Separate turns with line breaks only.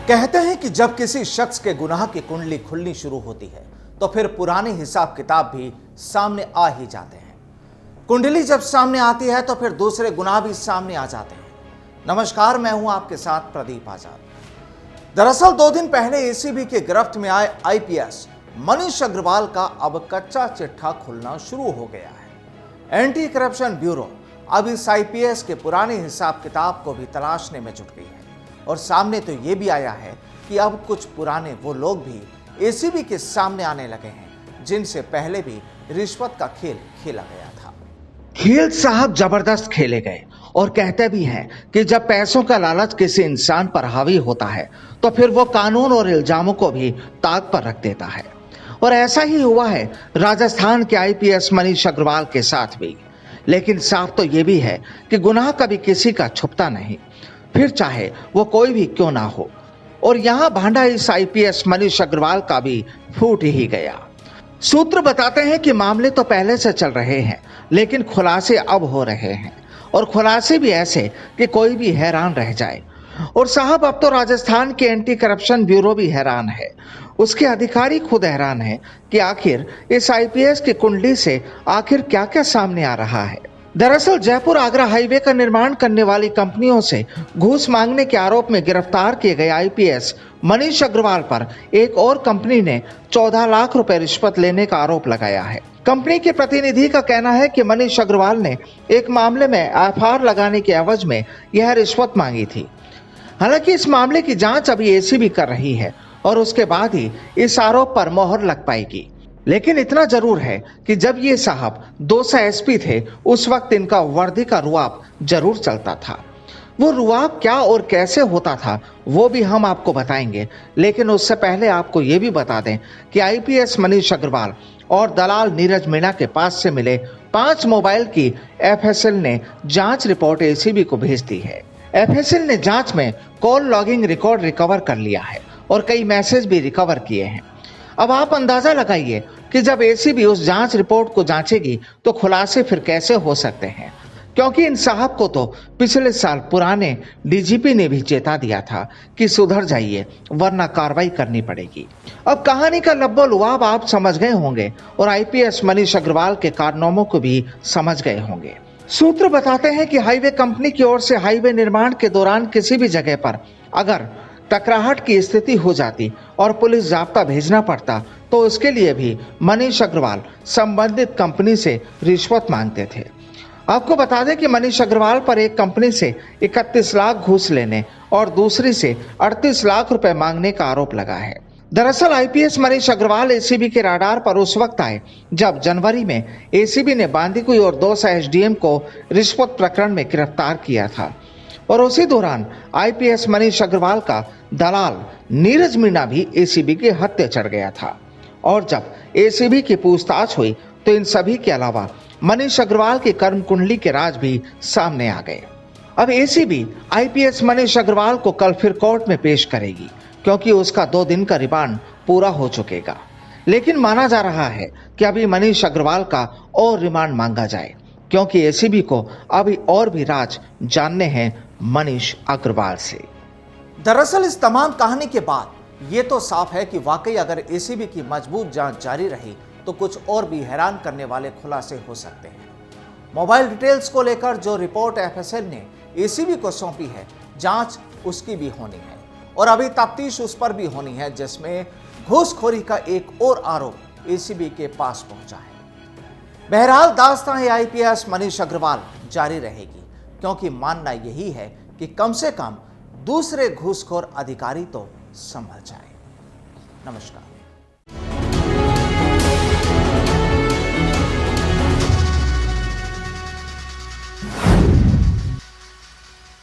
कहते हैं कि जब किसी शख्स के गुनाह की कुंडली खुलनी शुरू होती है तो फिर पुराने हिसाब किताब भी सामने आ ही जाते हैं। कुंडली जब सामने आती है तो फिर दूसरे गुनाह भी सामने आ जाते हैं। नमस्कार, मैं हूं आपके साथ प्रदीप आजाद। दरअसल 2 दिन पहले एसीबी के गिरफ्त में आए आईपीएस मनीष अग्रवाल का अब कच्चा चिट्ठा खुलना शुरू हो गया है। एंटी करप्शन ब्यूरो अब इस आईपीएस के पुराने हिसाब किताब को भी तलाशने में जुट गई है और सामने तो ये भी आया है कि अब कुछ पुराने वो लोग भी एसीबी के सामने आने लगे हैं जिनसे पहले भी रिश्वत का खेल खेला गया था।
खेल साहब जबरदस्त खेले गए और कहते भी हैं कि जब पैसों का लालच किसी इंसान पर हावी होता है तो फिर वो कानून और इल्जामों को भी ताक पर रख देता है। और ऐसा ही हुआ है राजस्थान के आईपीएस मनीष अग्रवाल के साथ भी। लेकिन साफ तो ये भी है कि गुनाह कभी किसी का छुपता नहीं, फिर चाहे वो कोई भी क्यों ना हो। और यहां भांडा इस आईपीएस मनीष अग्रवाल का भी फूट ही गया। सूत्र बताते हैं कि मामले तो पहले से चल रहे हैं लेकिन खुलासे अब हो रहे हैं और खुलासे भी ऐसे कि कोई भी हैरान रह जाए। और साहब अब तो राजस्थान के एंटी करप्शन ब्यूरो भी हैरान है, उसके अधिकारी खुद हैरान है कि आखिर इस आईपीएस की कुंडली से आखिर क्या क्या सामने आ रहा है। दरअसल जयपुर आगरा हाईवे का निर्माण करने वाली कंपनियों से घूस मांगने के आरोप में गिरफ्तार किए गए आईपीएस मनीष अग्रवाल पर एक और कंपनी ने 14 लाख रुपए रिश्वत लेने का आरोप लगाया है। कंपनी के प्रतिनिधि का कहना है कि मनीष अग्रवाल ने एक मामले में एफआईआर लगाने के एवज में यह रिश्वत मांगी थी। हालांकि इस मामले की जांच अभी एसीबी कर रही है और उसके बाद ही इस आरोप पर मोहर लग पाएगी। लेकिन इतना जरूर है कि जब ये साहब 200 एसपी थे उस वक्त इनका वर्दी का रुआब जरूर चलता था। वो रुआब क्या और कैसे होता था वो भी हम आपको बताएंगे, लेकिन उससे पहले आपको ये भी बता दें कि आईपीएस मनीष अग्रवाल और दलाल नीरज मीणा के पास से मिले 5 मोबाइल की एफएसएल ने जांच रिपोर्ट एसीबी को भेज दी है। एफएसएल ने जांच में कॉल लॉगिंग रिकॉर्ड रिकवर कर लिया है और कई मैसेज भी रिकवर किए हैं। अब आप अंदाजा लगाइए कि जब एसीबी उस जांच रिपोर्ट को जांचेगी तो खुलासे फिर कैसे हो सकते हैं, क्योंकि इन साहब को तो पिछले साल पुराने डीजीपी ने भी चेता दिया था कि सुधर जाइए वरना कार्रवाई करनी पड़ेगी। अब कहानी का लब्बो लुआब आप समझ गए होंगे और आईपीएस मनीष अग्रवाल के कारनामों को भी समझ गए होंगे। सूत्र बताते हैं कि हाईवे कंपनी की ओर से हाईवे निर्माण के दौरान किसी भी जगह पर अगर टकराहट की स्थिति हो जाती और पुलिस जाब्ता भेजना पड़ता तो उसके लिए भी मनीष अग्रवाल संबंधित कंपनी से रिश्वत मांगते थे। आपको बता दें कि मनीष अग्रवाल पर एक कंपनी से 31 लाख घूस लेने और दूसरी से 38 लाख रुपए मांगने का आरोप लगा है। दरअसल आईपीएस मनीष अग्रवाल एसीबी के राडार पर उस वक्त आए जब जनवरी में एसीबी ने बांदीकुई और दौसा एसडीएम को रिश्वत प्रकरण में गिरफ्तार किया था। और उसी दौरान आईपीएस मनीष अग्रवाल का दलाल नीरज मीणा भी एसीबी के हत्थे चढ़ गया था। और जब एसीबी की पूछताछ हुई तो इन सभी के अलावा मनीष अग्रवाल की कर्म कुंडली के राज भी सामने आ गए। अब एसीबी आईपीएस मनीष अग्रवाल को कल फिर कोर्ट में पेश करेगी क्योंकि उसका 2 दिन का रिमांड पूरा हो चुकेगा। लेकिन माना जा रहा है कि अभी मनीष अग्रवाल का और रिमांड मांगा जाए क्योंकि एसीबी को अभी और भी राज जानने हैं मनीष अग्रवाल से।
दरअसल इस तमाम कहानी के बाद ये तो साफ है कि वाकई अगर एसीबी की मजबूत जांच जारी रही तो कुछ और भी हैरान करने वाले खुलासे हो सकते हैं। मोबाइल डिटेल्स को लेकर जो रिपोर्ट एफएसएल ने एसीबी को सौंपी है, जांच उसकी भी होनी है और अभी तफ्तीश उस पर भी होनी है जिसमें घूसखोरी का एक और आरोप एसीबी के पास पहुंचा है। बहरहाल दास्तान आईपीएस मनीष अग्रवाल जारी रहेगी क्योंकि मानना यही है कि कम से कम दूसरे घूसखोर अधिकारी तो संभल जाए। नमस्कार।